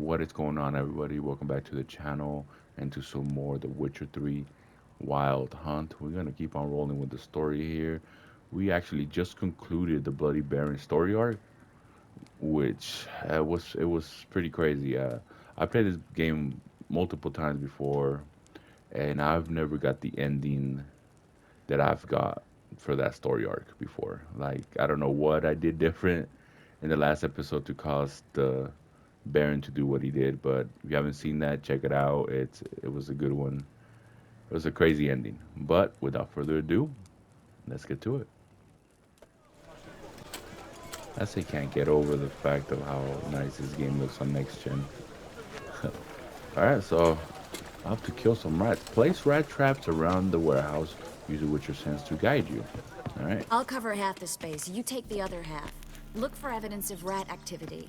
What is going on, everybody? Welcome back to the channel and to some more The Witcher 3 Wild Hunt. We're gonna keep on rolling with the story here. We actually just concluded the Bloody Baron story arc, which it was pretty crazy. I played this game multiple times before, and I've never got the ending that I've got for that story arc before. Like I don't know what I did different in the last episode to cause the Baron to do what he did. But if you haven't seen that, check it out. It was a good one. It was a crazy ending. But without further ado, let's get to it. I say can't get over the fact of how nice this game looks on next gen. Alright, so I have to kill some rats. Place rat traps around the warehouse. Use the Witcher sense to guide you. Alright. I'll cover half the space. You take the other half. Look for evidence of rat activity.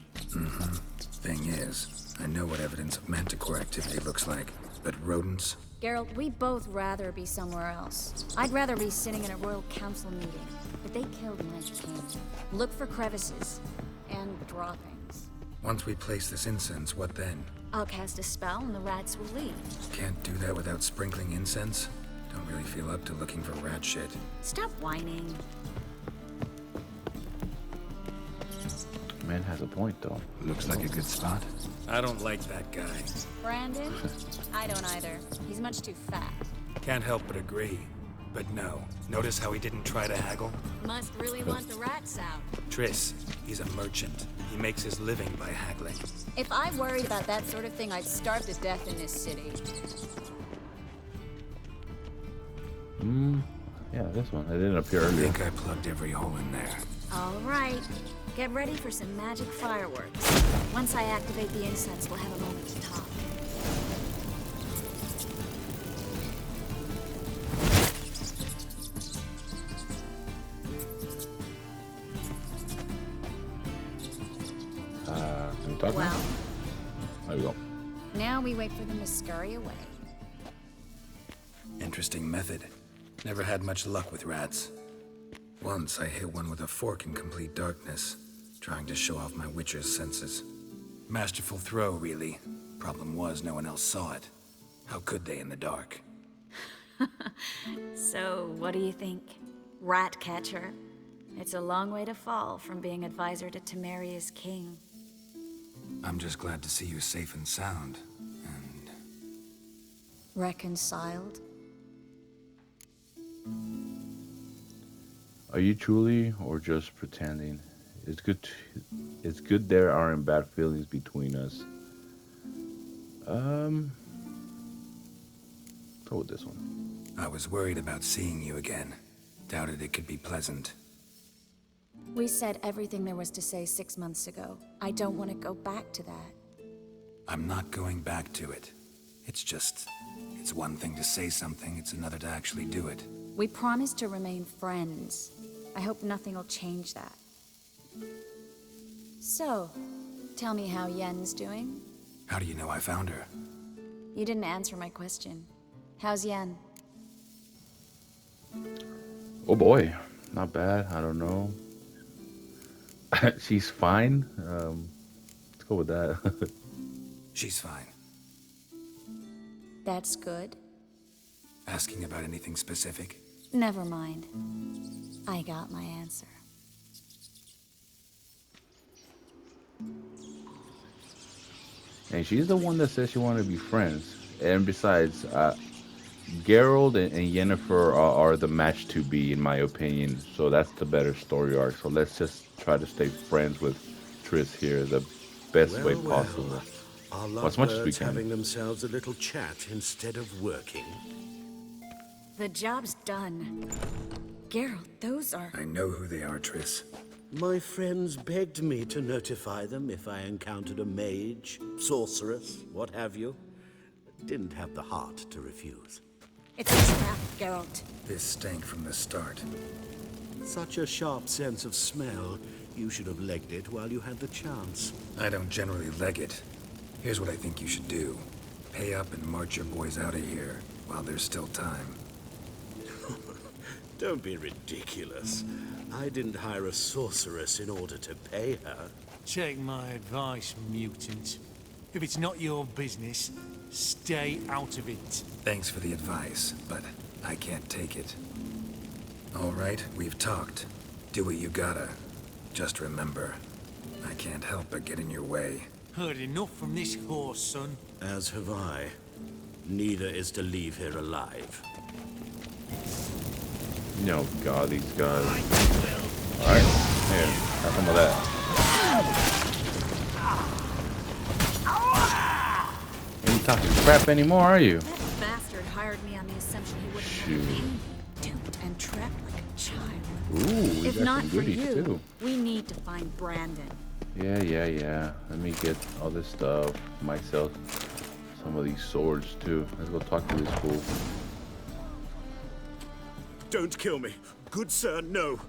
Thing is, I know what evidence of manticore activity looks like, but rodents? Geralt, we both rather be somewhere else. I'd rather be sitting in a royal council meeting, but they killed Lich King. Look for crevices and draw things. Once we place this incense, what then? I'll cast a spell and the rats will leave. Can't do that without sprinkling incense? Don't really feel up to looking for rat shit. Stop whining. Man has a point though. Looks like a good spot. I don't like that guy. Brandon? I don't either. He's much too fat. Can't help but agree. But no. Notice how he didn't try to haggle? Must really want the rats out. Triss, he's a merchant. He makes his living by haggling. If I worried about that sort of thing, I'd starve to death in this city. Yeah, this one. It didn't appear I earlier. think I plugged every hole in there. All right. Get ready for some magic fireworks. Once I activate the incense, we'll have a moment to talk. Can we talk now? Well, There we go. now we wait for them to scurry away. Interesting method. Never had much luck with rats. Once I hit one with a fork in complete darkness, trying to show off my witcher's senses. Masterful throw, really. Problem was, no one else saw it. How could they in the dark? So, what do you think? Rat catcher? It's a long way to fall from being advisor to Temeria's king. I'm just glad to see you safe and sound. And Reconciled? Are you truly or just pretending? It's good there aren't bad feelings between us. Go with this one. I was worried about seeing you again. Doubted it could be pleasant. We said everything there was to say 6 months ago. I don't want to go back to that. I'm not going back to it. It's one thing to say something, it's another to actually do it. We promised to remain friends. I hope nothing will change that. So, tell me how Yen's doing? How do you know I found her? You didn't answer my question. How's Yen? Oh boy, not bad. I don't know. She's fine. Let's go with that. She's fine. That's good. Asking about anything specific? Never mind. I got my answer. And she's the one that says she wanted to be friends. And besides, Geralt and Yennefer are the match to be, in my opinion. So that's the better story arc. So let's just try to stay friends with Triss here the best way possible. Are As much as we lovebirds can. having themselves a little chat instead of working? The job's done. Geralt, those are... I know who they are, Triss. My friends begged me to notify them if I encountered a mage, sorceress, what have you. Didn't have the heart to refuse. It's a trap, Geralt. This stank from the start. Such a sharp sense of smell. You should have legged it while you had the chance. I don't generally leg it. Here's what I think you should do. Pay up and march your boys out of here while there's still time. Don't be ridiculous. I didn't hire a sorceress in order to pay her. Take my advice, mutant. If it's not your business, stay out of it. Thanks for the advice, but I can't take it. All right, we've talked. Do what you gotta. Just remember, I can't help but get in your way. Heard enough from this horse, son. As have I. Neither is to leave here alive. No, God, these guys. Alright, here, have some of that. Ain't talking crap anymore, are you? That bastard hired me on the assumption he wouldn't Shoot. have me duped and trapped like a child. Ooh, we If got not some for goodies you, too. we need to find Brandon. Yeah. Let me get all this stuff myself. Some of these swords too. Let's go talk to this fool. Don't kill me. Good sir, no.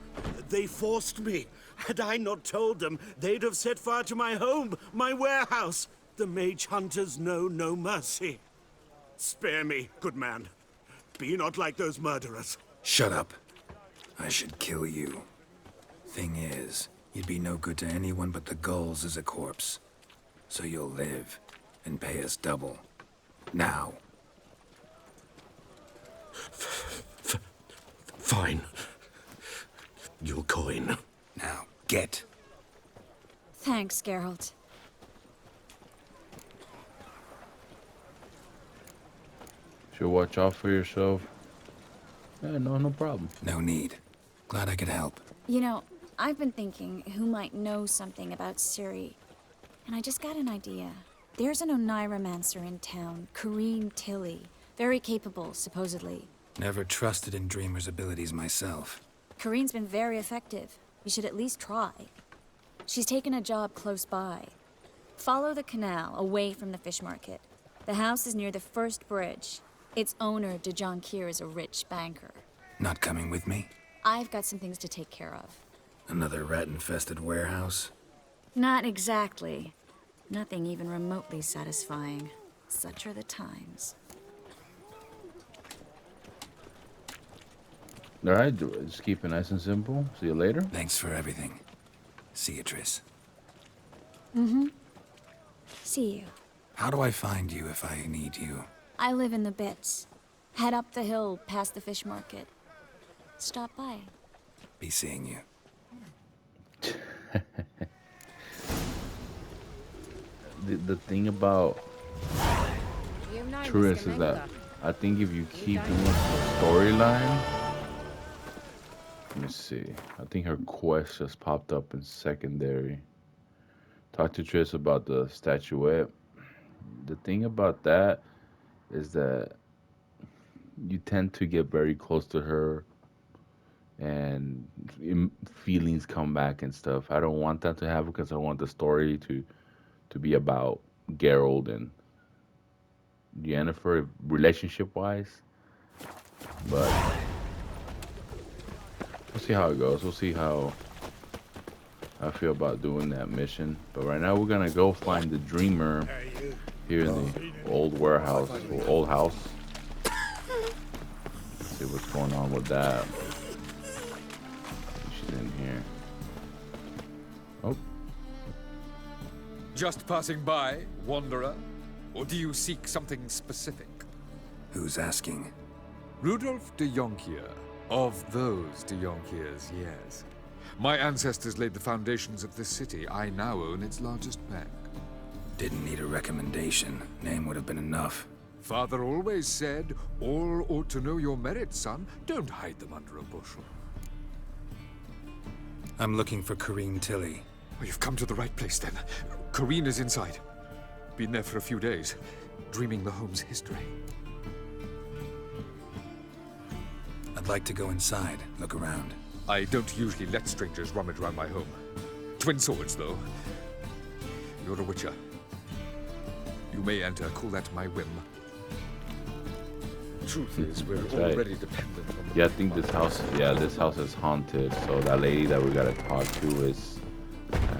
They forced me. Had I not told them, they'd have set fire to my home, my warehouse. The mage hunters know no mercy. Spare me, good man. Be not like those murderers. Shut up. I should kill you. Thing is, you'd be no good to anyone but the gulls as a corpse. So you'll live and pay us double. Now. Fine. Your coin. Now, get. Thanks, Geralt. Should watch out for yourself. Yeah, no problem. No need. Glad I could help. You know, I've been thinking who might know something about Ciri. And I just got an idea. There's an Oneiromancer in town, Corrine Tilly. Very capable, supposedly. Never trusted in Dreamer's abilities myself. Corrine's been very effective. You should at least try. She's taken a job close by. Follow the canal, away from the fish market. The house is near the first bridge. Its owner, De Jonquier, is a rich banker. Not coming with me? I've got some things to take care of. Another rat-infested warehouse? Not exactly. Nothing even remotely satisfying. Such are the times. Alright, just keep it nice and simple. See you later. Thanks for everything. See you, Triss. See you. How do I find you if I need you? I live in the Bits. Head up the hill past the fish market. Stop by. Be seeing you. The thing about Triss is that I think if you keep doing the storyline, let me see. I think her quest just popped up in secondary. Talk to Triss about the statuette. The thing about that is that you tend to get very close to her and feelings come back and stuff. I don't want that to happen because I want the story to be about Geralt and Yennefer relationship wise. But we'll see how it goes. We'll see how I feel about doing that mission. But right now we're gonna go find the Dreamer here in the old warehouse or old house. See what's going on with that. She's in here. Oh, Just passing by, wanderer? Or do you seek something specific? Who's asking? Rudolf de Jonquier. Of those de Jonquiers, yes. My ancestors laid the foundations of this city. I now own its largest bank. Didn't need a recommendation. Name would have been enough. Father always said, all ought to know your merits, son. Don't hide them under a bushel. I'm looking for Corrine Tilly. Oh, you've come to the right place, then. Corrine is inside. Been there for a few days, dreaming the home's history. I'd like to go inside, look around. I don't usually let strangers rummage around my home. Twin swords, though. You're a witcher. You may enter, call that my whim. Truth is, we're That's right. already dependent on the... yeah, I think this house is haunted. So that lady that we gotta talk to is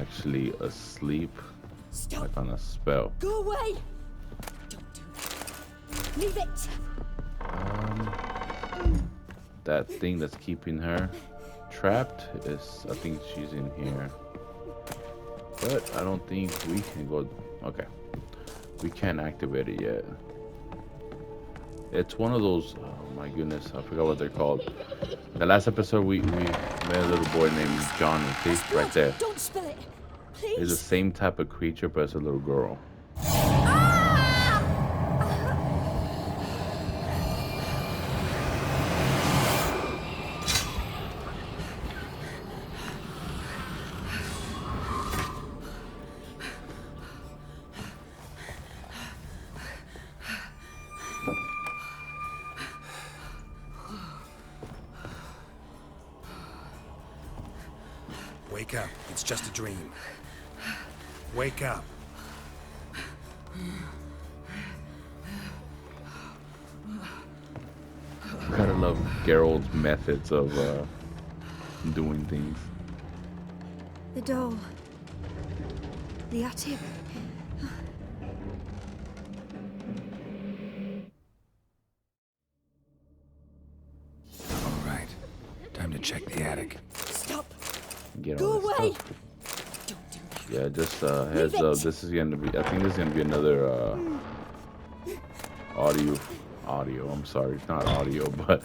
actually asleep, like on a spell. Go away! Don't do that. Leave it! That thing that's keeping her trapped is, I think she's in here. But I don't think we can go. Okay. We can't activate it yet. It's one of those, oh my goodness, I forgot what they're called. The last episode we met a little boy named Johnny, see? Right there. Don't spill it. It's the Please. same type of creature, but it's a little girl. Wake up. It's just a dream. Wake up. Gotta love Geralt's methods of doing things. The doll. The attic. All right. Time to check the attic. Stop. Get Go all this away. stuff. Don't do that. Yeah, just heads up. This is gonna be. I think this is gonna be another audio. I'm sorry, it's not audio, but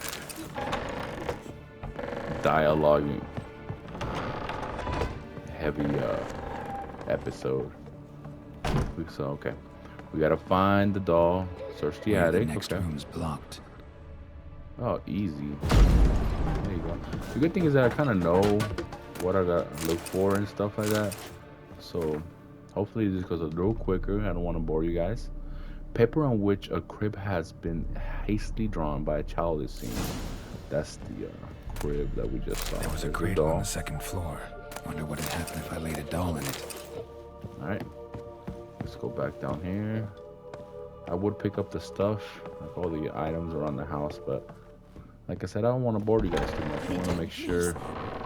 dialogue heavy episode. So okay, we gotta find the doll. Search the The attic. next Okay. room's blocked. Oh, easy. There you go. The good thing is that I kind of know what I gotta look for and stuff like that. So hopefully this goes a little quicker. I don't want to bore you guys. Paper on which a crib has been hastily drawn by a child is seen. That's the crib that we just saw. There was a There's the cradle on doll. the second floor. Wonder what had happened if I laid a doll in it. All right, let's go back down here. I would pick up the stuff, like all the items around the house, but like I said, I don't want to bore you guys too much. I want to make sure.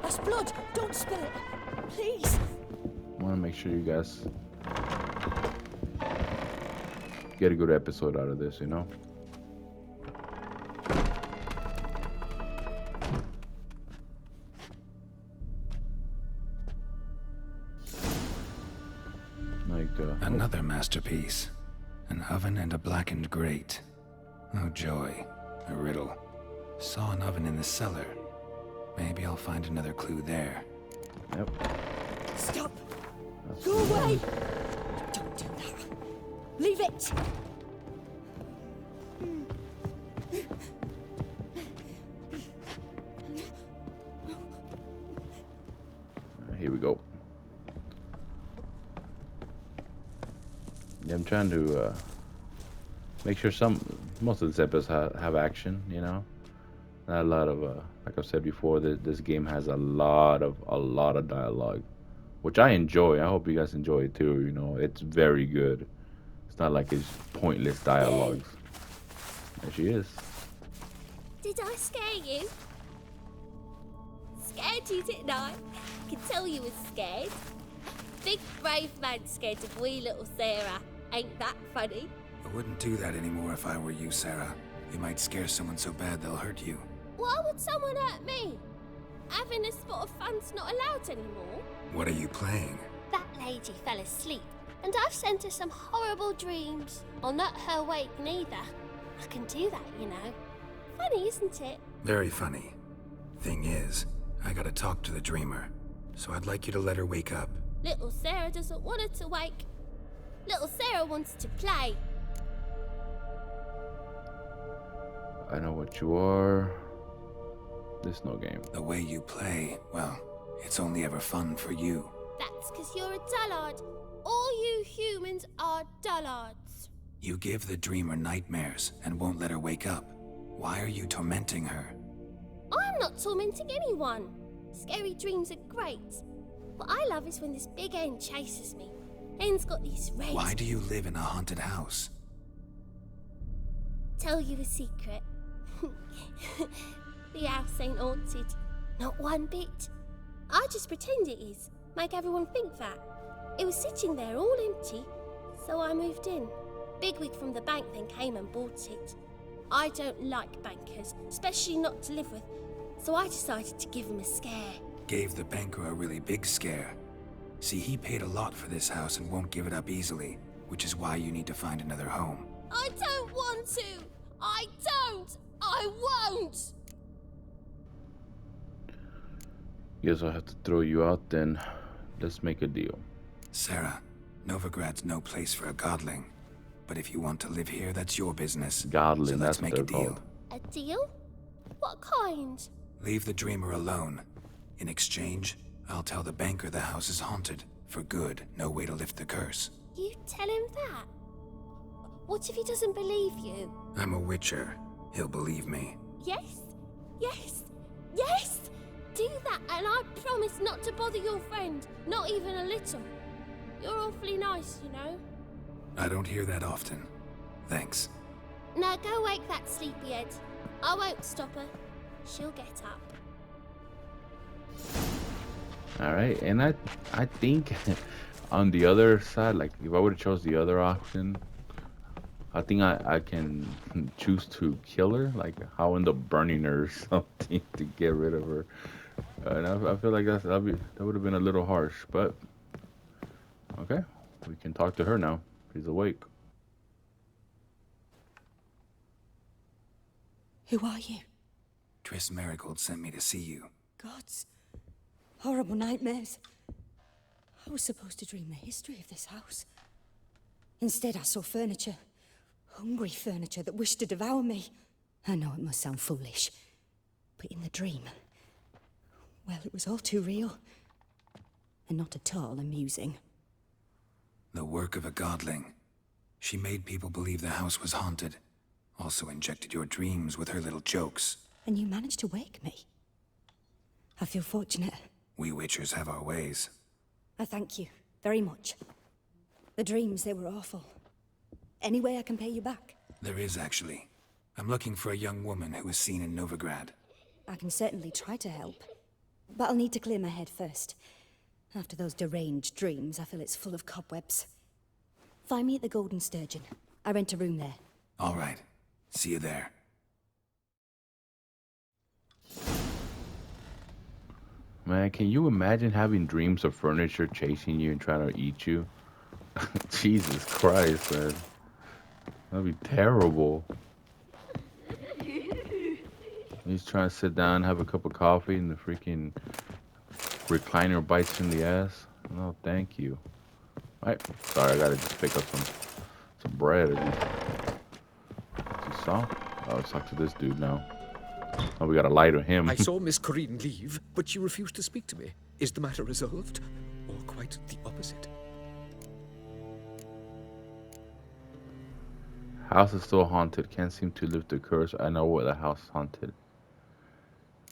That's blood. Don't spill it. Please. I want to make sure you guys get a good episode out of this, you know? Like, Another masterpiece. An oven and a blackened grate. Oh joy. A riddle. Saw an oven in the cellar. Maybe I'll find another clue there. yep. Stop. That's Go away. Don't do that. Leave it. Here we go. Yeah, I'm trying to make sure most of these episodes have action, you know. Not a lot of like I've said before, this game has a lot of dialogue, which I enjoy. I hope you guys enjoy it too. You know, it's very good. It's not like it's pointless dialogues. There she is. Did I scare you? Scared you, didn't I? I can tell you was scared. Big brave man scared of wee little Sarah. Ain't that funny? I wouldn't do that anymore if I were you, Sarah. You might scare someone so bad they'll hurt you. Why would someone hurt me? Having a spot of fun's not allowed anymore. What are you playing? That lady fell asleep, and I've sent her some horrible dreams. I'll not her wake neither. I can do that, you know. Funny, isn't it? Very funny. Thing is, I gotta talk to the dreamer. So I'd like you to let her wake up. Little Sarah doesn't want her to wake. Little Sarah wants to play. I know what you are. This no game. The way you play, well, it's only ever fun for you. That's 'cause you're a dullard. All you humans are dullards. You give the dreamer nightmares and won't let her wake up. Why are you tormenting her? I'm not tormenting anyone. Scary dreams are great. What I love is when this big hen chases me. Hen's got these red... Why do you live in a haunted house? Tell you a secret. The house ain't haunted. Not one bit. I just pretend it is. Make everyone think that. It was sitting there all empty, so I moved in. Bigwig from the bank then came and bought it. I don't like bankers, especially not to live with, so I decided to give him a scare. Gave the banker a really big scare. See, he paid a lot for this house and won't give it up easily. which is why you need to find another home. I don't want to! I don't! I won't! Guess I'll have to throw you out then. Let's make a deal. Sarah, Novigrad's no place for a godling. But if you want to live here, that's your business. Godling, so that's let's what make they're a deal. called. A deal? What kind? Leave the dreamer alone. In exchange, I'll tell the banker the house is haunted. For good, no way to lift the curse. You tell him that? What if he doesn't believe you? I'm a witcher. He'll believe me. Yes? Yes? Yes! Do that and I promise not to bother your friend. Not even a little. You're awfully nice, you know. I don't hear that often. Thanks. Now go wake that sleepyhead. I won't stop her. She'll get up. All right, and I think on the other side, like if I would have chose the other option, I think I can choose to kill her, like I'll end up burning her or something to get rid of her. And I feel like that would have been a little harsh, but okay, we can talk to her now. She's awake. Who are you? Triss Marigold sent me to see you. Gods. Horrible nightmares. I was supposed to dream the history of this house. Instead, I saw furniture. Hungry furniture that wished to devour me. I know it must sound foolish, but in the dream, well, it was all too real. And not at all amusing. The work of a godling. She made people believe the house was haunted. Also injected your dreams with her little jokes. And you managed to wake me. I feel fortunate. We witchers have our ways. I thank you very much. The dreams, they were awful. Any way I can pay you back? There is, actually. I'm looking for a young woman who was seen in Novigrad. I can certainly try to help. But I'll need to clear my head first. After those deranged dreams, I feel it's full of cobwebs. Find me at the Golden Sturgeon. I rent a room there. All right. See you there. Man, can you imagine having dreams of furniture chasing you and trying to eat you? Jesus Christ, man. That'd be terrible. He's trying to sit down, have a cup of coffee, and the freaking recliner bites in the ass. No, thank you. Right, sorry, I gotta just pick up some bread. Is he soft? Oh, let's talk to this dude now. Oh, we gotta lie to him. I saw Miss Corinne leave, but she refused to speak to me. Is the matter resolved? Or quite the opposite? House is still haunted. Can't seem to lift the curse. I know what the house is haunted.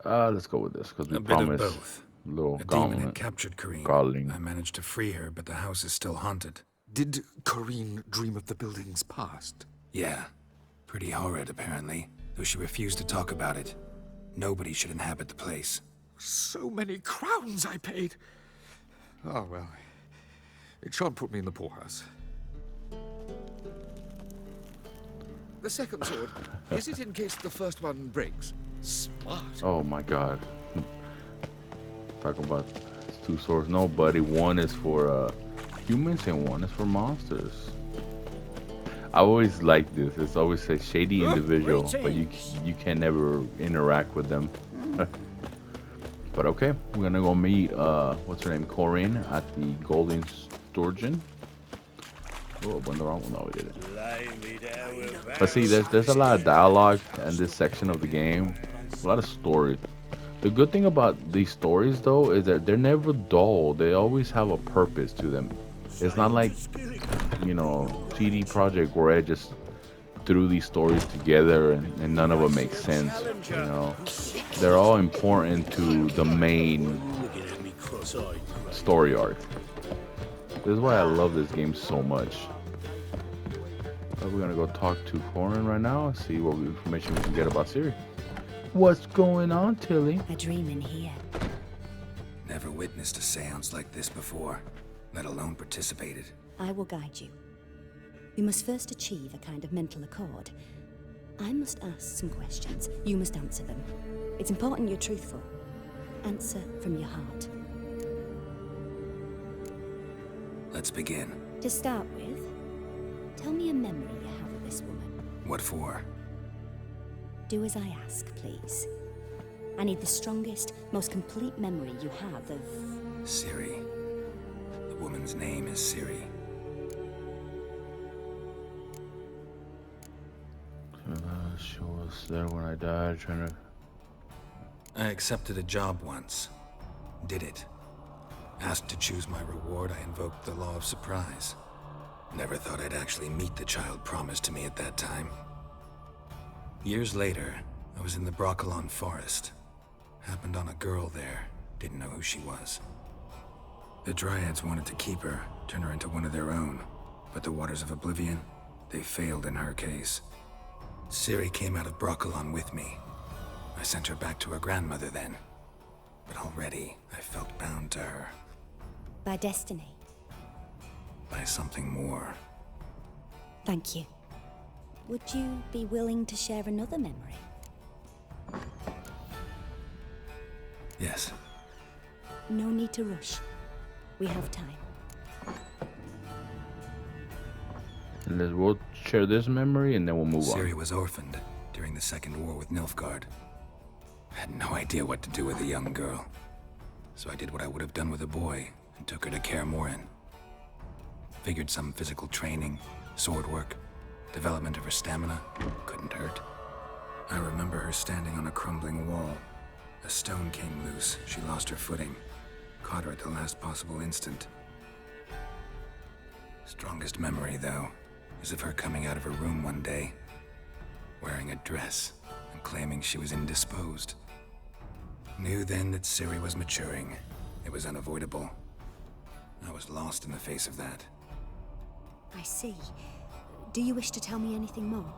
Let's go with this because we A bit of promised both. little A demon gauntlet. had captured Corinne. Godling. I managed to free her, but the house is still haunted. Did Corinne dream of the building's past? Yeah. Pretty horrid, apparently. Though she refused to talk about it. Nobody should inhabit the place. So many crowns I paid. Oh, well. It shan't put me in the poorhouse. The second sword, is it in case the first one breaks? Smart. Oh my god. Talking about two swords. No, buddy. One is for humans and one is for monsters. I always like this. It's always a shady individual, but you can never interact with them. But okay, we're gonna go meet what's her name, Corinne, at the Golden Sturgeon. Oh, went the wrong one. No, we didn't. But see, there's a lot of dialogue in this section of the game. A lot of story. The good thing about these stories, though, is that they're never dull. They always have a purpose to them. It's not like, you know, CD PROJEKT RED just threw these stories together and none of them make sense. You know, they're all important to the main story arc. This is why I love this game so much. But we're gonna go talk to Corin right now and see what information we can get about Ciri. What's going on, Tilly? A dream in here. Never witnessed a seance like this before, let alone participated. I will guide you. You must first achieve a kind of mental accord. I must ask some questions. You must answer them. It's important you're truthful. Answer from your heart. Let's begin. To start with, Tell me a memory you have of this woman. What for? Do as I ask, please. I need the strongest, most complete memory you have of... Ciri. The woman's name is Ciri. She was there when I died, trying to... I accepted a job once. Did it. Asked to choose my reward, I invoked the law of surprise. Never thought I'd actually meet the child promised to me at that time. Years later, I was in the Broccolon forest. Happened on a girl there. Didn't know who she was. The Dryads wanted to keep her, turn her into one of their own. But the Waters of Oblivion, they failed in her case. Ciri came out of Broccolon with me. I sent her back to her grandmother then. But already, I felt bound to her. By destiny. By something more. Thank you. Would you be willing to share another memory? Yes. No need to rush. We have time. And we'll share this memory and then we'll move on. Ciri was orphaned during the Second War with Nilfgaard. I had no idea what to do with a young girl. So I did what I would have done with a boy and took her to Kaer Morhen. Figured some physical training, sword work, development of her stamina couldn't hurt. I remember her standing on a crumbling wall. A stone came loose. She lost her footing. Caught her at the last possible instant. Strongest memory, though, is of her coming out of her room one day, wearing a dress and claiming she was indisposed. Knew then that Ciri was maturing. It was unavoidable. I was lost in the face of that. I see. Do you wish to tell me anything more?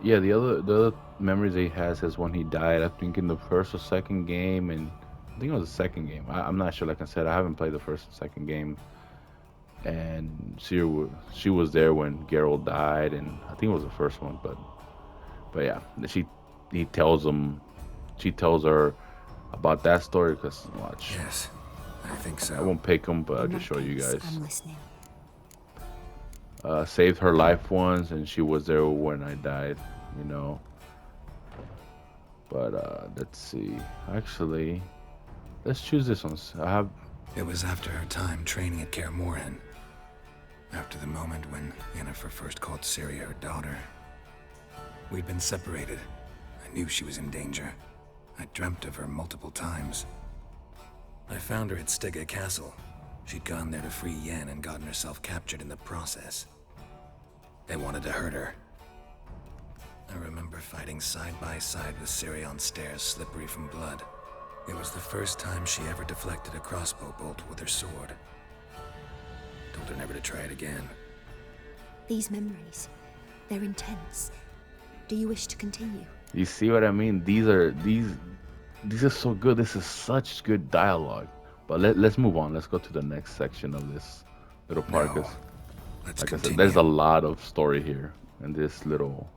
Yeah, the other memories he has is when he died, I think in the first or second game, and I think it was the second game. I'm not sure, like I said, I haven't played the first and second game. And she was there when Geralt died, and I think it was the first one, but yeah, she tells her about that story, because watch. Yes, I think so. I won't pick them, but I'll In just that show you case, guys. I'm listening. Saved her life once, and she was there when I died, you know. But let's see. Actually, let's choose this one. It was after her time training at Kaer Morhen. After the moment when Yennefer first called Ciri her daughter. We'd been separated. I knew she was in danger. I dreamt of her multiple times. I found her at Stege Castle. She'd gone there to free Yen and gotten herself captured in the process. They wanted to hurt her. I remember fighting side by side with Ciri on stairs slippery from blood. It was the first time she ever deflected a crossbow bolt with her sword. Told her never to try it again. These memories, they're intense. Do you wish to continue? You see what I mean? These are so good. This is such good dialogue. But let's move on. Let's go to the next section of this little part. No. Let's like continue. I said, there's a lot of story here in this little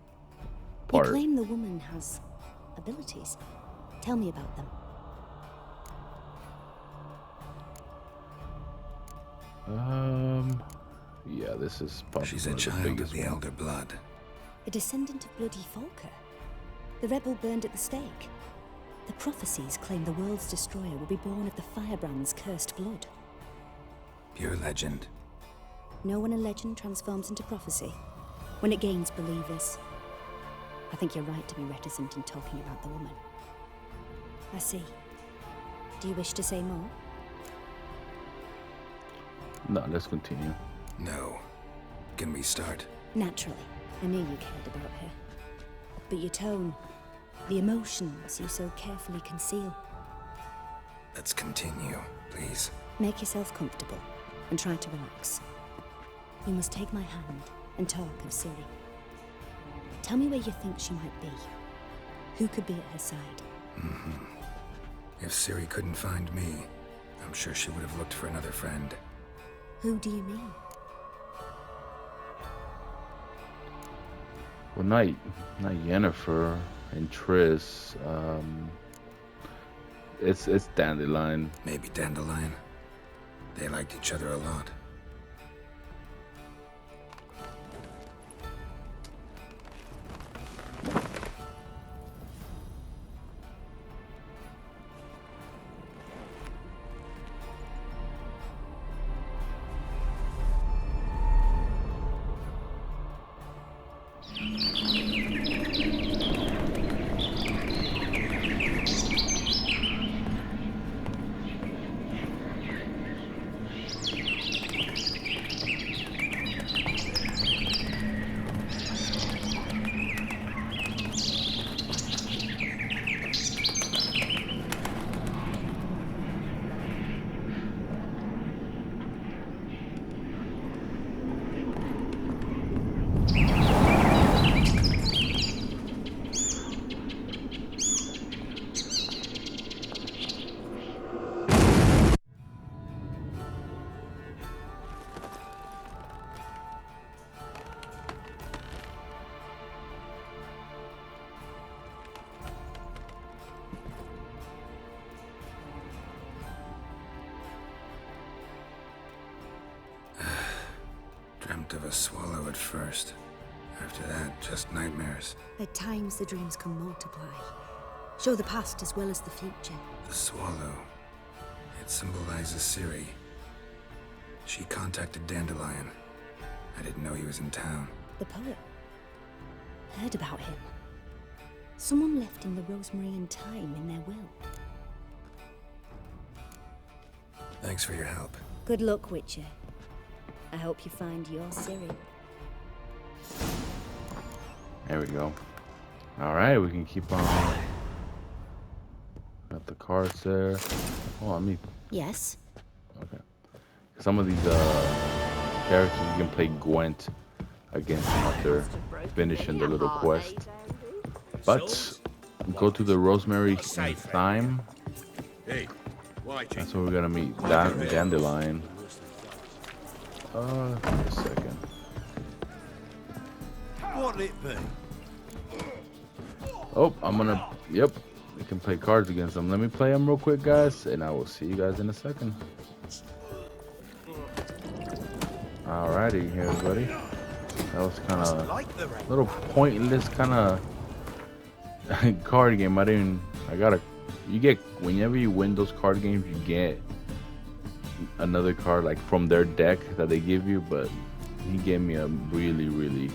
part. You claim the woman has abilities. Tell me about them. Yeah, this is probably She's a one of the child of biggest the ones. Elder Blood. A descendant of bloody Volker. The rebel burned at the stake. The prophecies claim the world's destroyer will be born of the firebrand's cursed blood. Pure legend. Know when a legend transforms into prophecy? When it gains believers. I think you're right to be reticent in talking about the woman. I see. Do you wish to say more? No, let's continue. No. Can we start? Naturally. I knew you cared about her. But your tone, the emotions you so carefully conceal. Let's continue, please. Make yourself comfortable and try to relax. You must take my hand and talk of Ciri. Tell me where you think she might be. Who could be at her side? If Ciri couldn't find me, I'm sure she would have looked for another friend. Who do you mean? Well, not Yennefer and Triss. It's Dandelion. Maybe Dandelion. They liked each other a lot. Dreamt of a swallow at first. After that, just nightmares. At times, the dreams can multiply. Show the past as well as the future. The swallow. It symbolizes Ciri. She contacted Dandelion. I didn't know he was in town. The poet. Heard about him. Someone left him the rosemary and thyme in their will. Thanks for your help. Good luck, Witcher. I hope you find your Ciri. There we go. Alright, we can keep on. Got the cards there. Oh, I mean, Yes? okay. Some of these characters you can play Gwent against them after finishing the little quest. But go to the rosemary and thyme. That's where we're gonna meet Dandelion. Just a second. What'll it be? Oh, I'm gonna. Yep, we can play cards against them. Let me play them real quick, guys, and I will see you guys in a second. Alrighty, here, everybody. That was kind of a little pointless kind of card game. You get, whenever you win those card games, you get another card like from their deck that they give you, but he gave me a really, really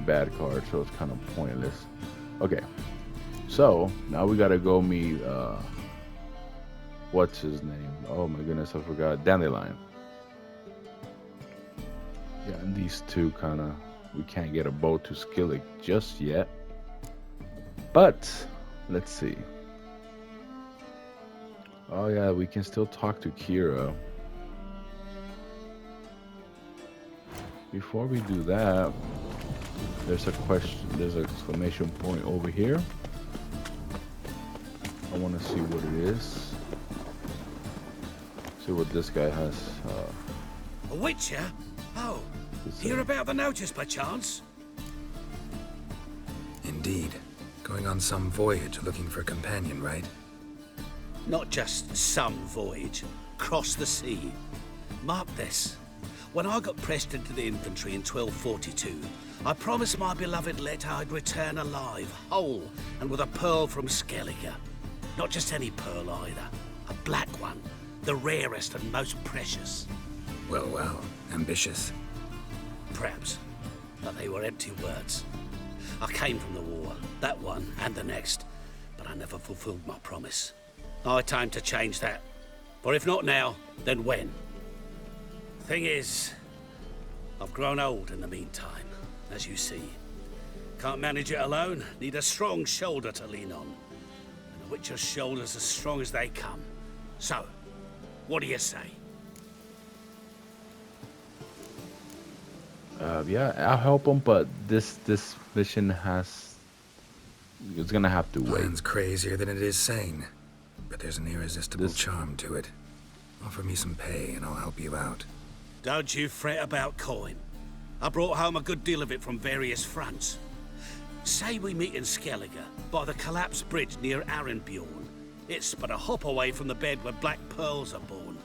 bad card, so it's kind of pointless. Okay, so now we gotta go meet, what's his name? Oh my goodness, I forgot. Dandelion. Yeah, and these two kind of, we can't get a bow to Skillet just yet. But, let's see. Oh yeah, we can still talk to Kira. Before we do that, there's a question, there's an exclamation point over here. I want to see what it is. See what this guy has. A witcher? Oh, to say. hear about the notice by chance? Indeed. Going on some voyage looking for a companion, right? Not just some voyage. Cross the sea. Mark this. When I got pressed into the infantry in 1242, I promised my beloved Let I'd return alive, whole, and with a pearl from Skellige. Not just any pearl either. A black one. The rarest and most precious. Well, well. Ambitious. Perhaps. But they were empty words. I came from the war, that one and the next, but I never fulfilled my promise. High time to change that. For if not now, then when? Thing is, I've grown old in the meantime, as you see. Can't manage it alone, need a strong shoulder to lean on. And a witcher's shoulder's as strong as they come. So, what do you say? Yeah, I'll help him, but this mission it's gonna have to wait. Plan's crazier than it is sane, but there's an irresistible charm to it. Offer me some pay and I'll help you out. Don't you fret about coin. I brought home a good deal of it from various fronts. Say we meet in Skellige, by the collapsed bridge near Arenbjorn. It's but a hop away from the bed where black pearls are born.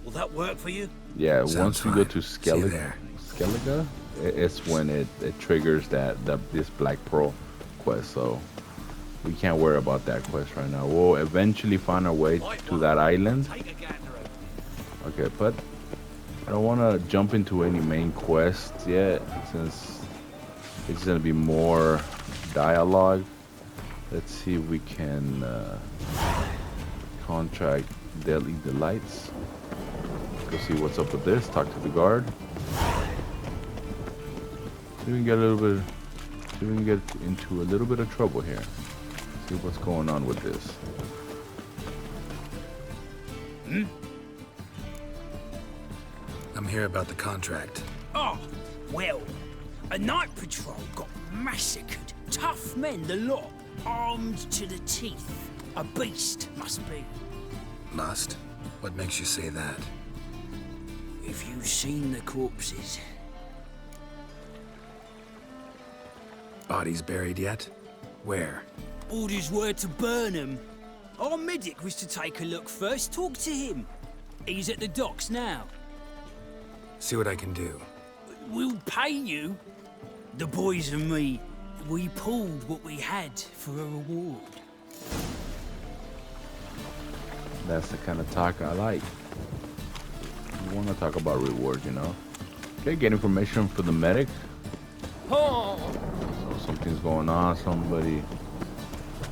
Will that work for you? Yeah, Sounds once we go fine. to See you there. Skellige, it's when it triggers this Black Pearl quest, so we can't worry about that quest right now. We'll eventually find our way to that island. Okay, but I don't want to jump into any main quests yet, since it's going to be more dialogue. Let's see if we can contract Deadly Delights. Go see what's up with this, talk to the guard. See if we can get see if we can get into a little bit of trouble here. See what's going on with this. I'm here about the contract. Oh, well, a night patrol got massacred. Tough men, the lot, armed to the teeth. A beast, must be. Must? What makes you say that? If you've seen the corpses. Bodies buried yet? Where? Orders were to burn them. Our medic was to take a look first, talk to him. He's at the docks now. See what I can do. We'll pay you. The boys and me, we pulled what we had for a reward. That's the kind of talk I like. You want to talk about reward, you know? Okay, get information for the medic. So something's going on. Somebody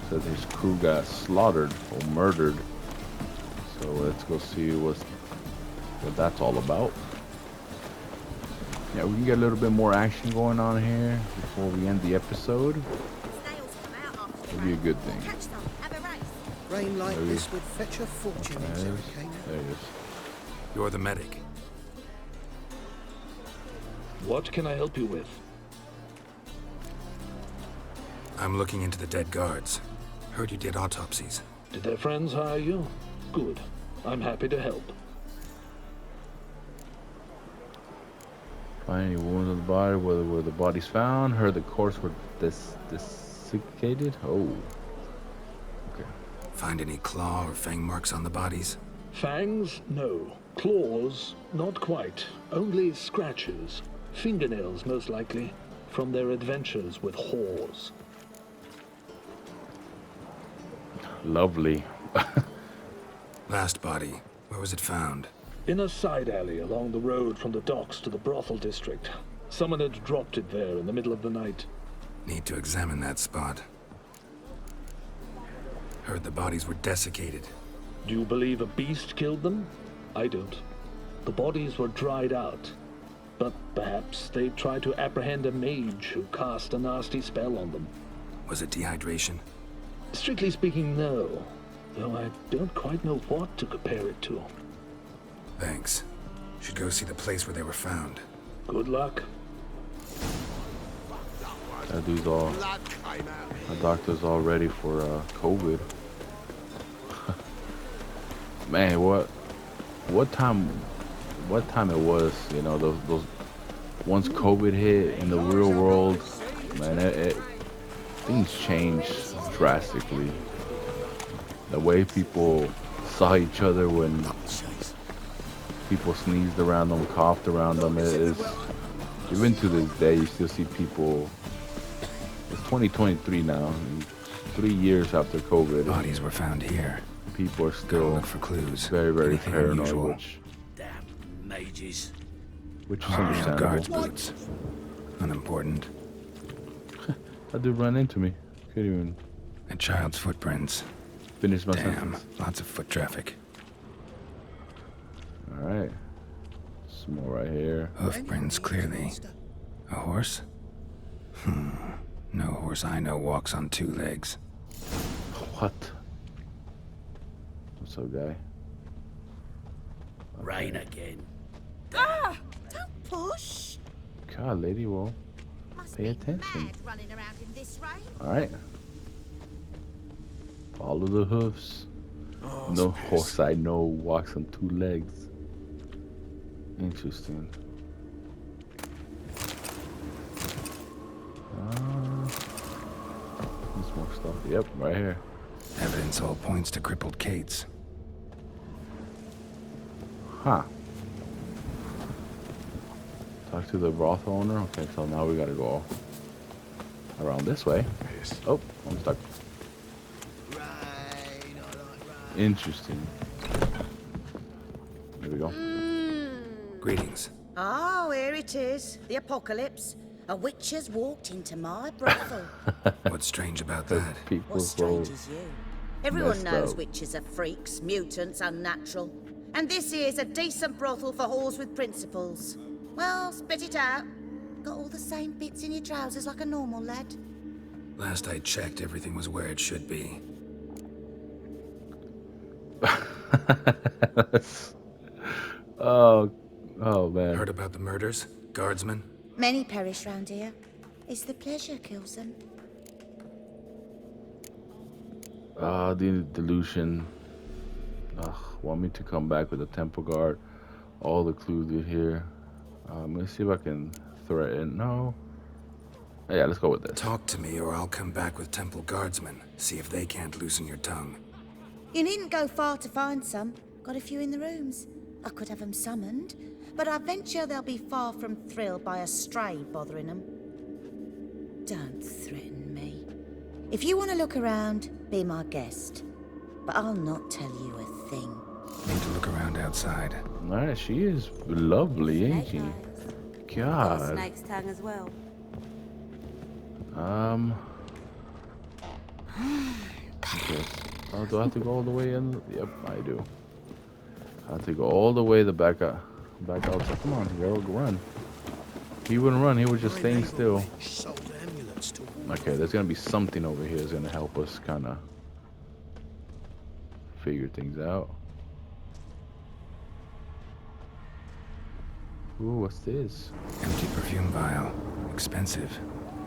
said his crew got slaughtered or murdered. So let's go see what that's all about. Yeah, we can get a little bit more action going on here before we end the episode. It'll be a good thing. Rain like this would fetch a fortune in Zerrikane. There it is. You're the medic. What can I help you with? I'm looking into the dead guards. Heard you did autopsies. Did their friends hire you? Good. I'm happy to help. Find any wounds on the body, where the body's found. Heard the corpse were desiccated. Oh. Okay. Find any claw or fang marks on the bodies? Fangs? No. Claws? Not quite. Only scratches. Fingernails, most likely. From their adventures with whores. Lovely. Last body. Where was it found? In a side alley along the road from the docks to the brothel district. Someone had dropped it there in the middle of the night. Need to examine that spot. Heard the bodies were desiccated. Do you believe a beast killed them? I don't. The bodies were dried out. But perhaps they tried to apprehend a mage who cast a nasty spell on them. Was it dehydration? Strictly speaking, no. Though I don't quite know what to compare it to. Thanks. Should go see the place where they were found. Good luck. That dude's all... The doctor's all ready for COVID. Man, what time it was, you know, those once COVID hit in the real world, man, things changed drastically. The way people saw each other when people sneezed around them, coughed around them, even to this day, you still see people. It's 2023 now, 3 years after COVID. Bodies were found here. People are still look for clues. Very, very Anything paranoid, unusual? Damn mages. which is understandable. Guards' boots. Unimportant. That dude ran into me. Couldn't even A child's footprints. finish my Damn, sentence. lots of foot traffic. All right. Some more right here. Hoof prints clearly. A horse? No horse I know walks on 2 legs. What? What's up, guy? Rain again. Ah! Don't push! God, lady, well, Must pay be attention. mad running around in this rain. All right. Follow the hoofs. Oh, No horse I know walks on 2 legs. Interesting. There's more stuff. Yep, right here. Evidence all points to crippled Kate's. Huh. Talk to the brothel owner. Okay, so now we gotta go around this way. Oh, I'm stuck. Interesting. Here we go. Greetings. Oh, here it is. The apocalypse. A witch has walked into my brothel. What's strange about that? What's People's strange so is you. Everyone messed knows up. witches are freaks, mutants, unnatural. And this here's a decent brothel for whores with principles. Well, spit it out. Got all the same bits in your trousers like a normal lad. Last I checked, everything was where it should be. oh man. Heard about the murders? Guardsmen? Many perish round here. It's the pleasure kills them. The delusion. Want me to come back with a temple guard. All the clues are here. Let's see if I can threaten. No. Yeah, let's go with this. Talk to me or I'll come back with temple guardsmen. See if they can't loosen your tongue. You needn't go far to find some. Got a few in the rooms. I could have them summoned, but I venture they'll be far from thrilled by a stray bothering them. Don't threaten me. If you want to look around, be my guest. But I'll not tell you a thing. Need to look around outside. Alright, she is lovely, ain't she? Got a God. snake's tongue as well. Okay. Oh, do I have to go all the way in? Yep, I do. I have to go all the way back outside. Come on, Geralt, run. He wouldn't run, he was just staying still. Okay, there's gonna be something over here that's gonna help us kinda figure things out. Ooh, what's this? Empty perfume vial. Expensive.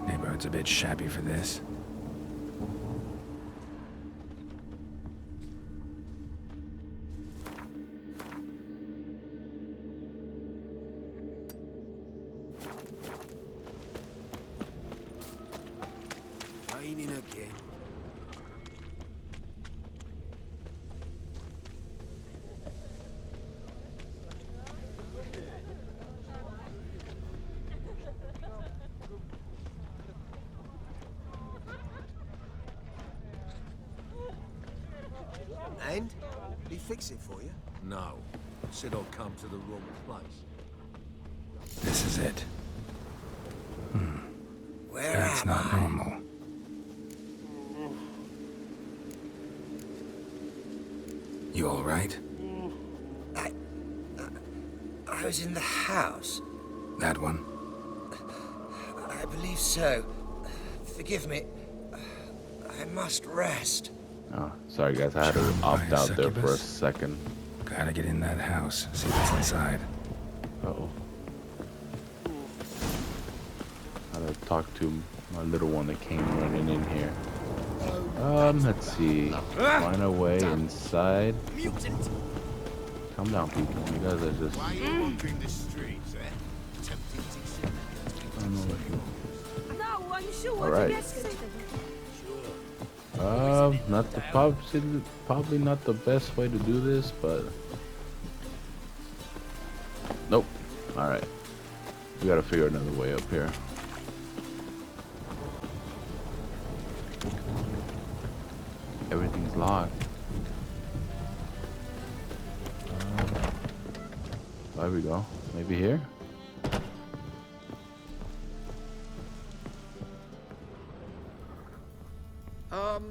Neighborhood's a bit shabby for this. Raining again. And? Did he fix it for you? No. Said I'd come to the wrong place. This is it. Where That's am not I? normal. You all right? I was in the house. That one? I believe so. Forgive me. I must rest. Oh, sorry guys, I had to opt out there for a second. Gotta get in that house, see what's inside. Uh-oh. I had to talk to my little one that came running in here. Let's see. Find a way inside. Calm down, people. You guys are just... Why are you wandering the streets, eh? Tempting to I don't know what you... No, I'm sure. All right. Not the probably not the best way to do this, but nope. All right, we gotta figure another way up here. Everything's locked. There we go. Maybe here.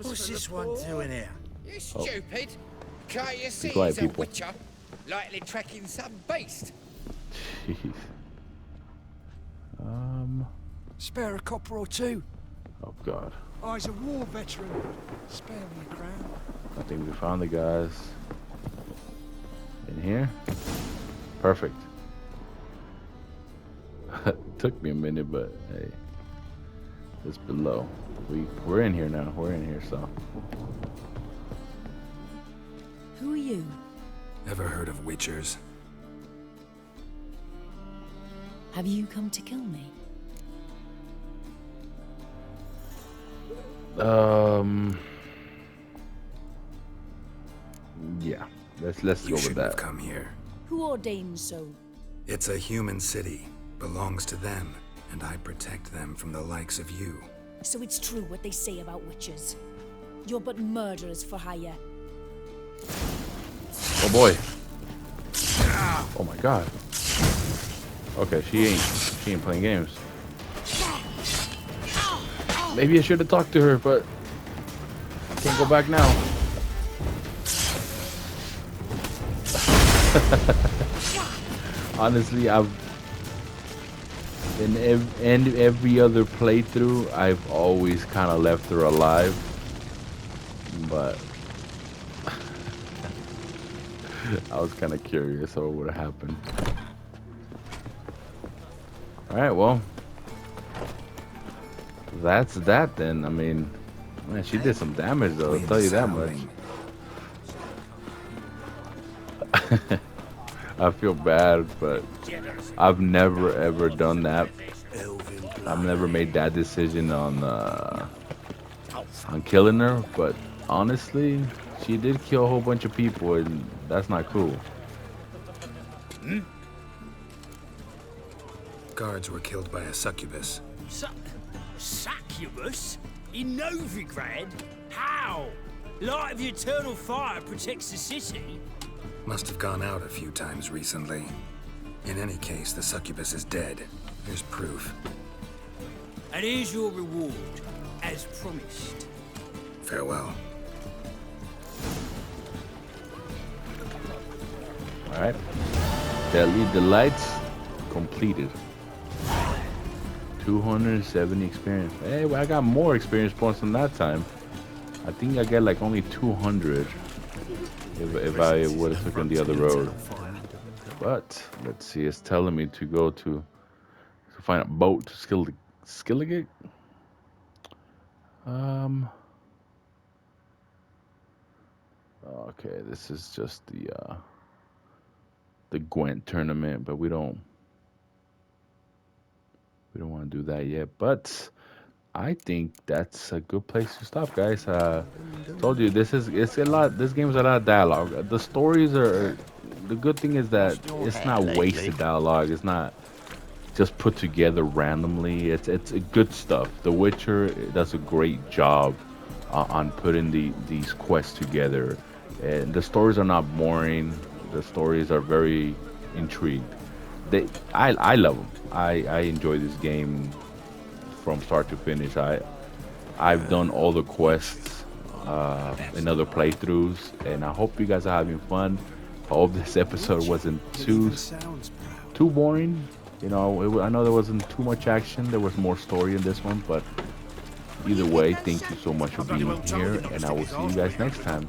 What's this one doing here? You stupid. Can't you see quiet, he's a people. witcher? Likely tracking some beast. Jeez. Spare a copper or two. Oh God. I was a war veteran. Spare me a crown. I think we found the guys in here. Perfect. Took me a minute, but hey, it's below. We're in here now. We're in here, so. Who are you? Ever heard of witchers? Have you come to kill me? Yeah. Let's go with that. Have come here. Who ordained so? It's a human city. Belongs to them, and I protect them from the likes of you. So it's true what they say about witches. You're but murderers for hire. Oh boy. Oh my God. Okay, she ain't playing games. Maybe I should have talked to her, but I can't go back now. Honestly, in every other playthrough, I've always kind of left her alive, but I was kind of curious what would have happened. All right, well, that's that then. I mean, man, she did some damage though. I'll tell you that much. I feel bad, but I've never ever done that. I've never made that decision on killing her, but honestly, she did kill a whole bunch of people, and that's not cool. Hmm? Guards were killed by a succubus. Succubus? In Novigrad? How? Light of the eternal fire protects the city? Must have gone out a few times recently. In any case, the succubus is dead. Here's proof. And here's your reward, as promised. Farewell. Alright. Deadly Delights completed. 270 experience. Hey, well, I got more experience points than that time. I think I get like only 200 if I would have taken the other road. But let's see, it's telling me to go to find a boat to Skilligate. Okay, this is just the Gwent tournament, but we don't want to do that yet. But I think that's a good place to stop, guys. Told you this game's a lot of dialogue. The stories are the good thing is that it's not wasted dialogue. It's not just put together randomly. It's good stuff. The Witcher does a great job on putting these quests together, and the stories are not boring. The stories are very intrigued. I love them. I enjoy this game from start to finish. I've done all the quests in other playthroughs, and I hope you guys are having fun. I hope this episode wasn't too boring. You know, I know there wasn't too much action. There was more story in this one, but either way, thank you so much for being here, and I will see you guys next time.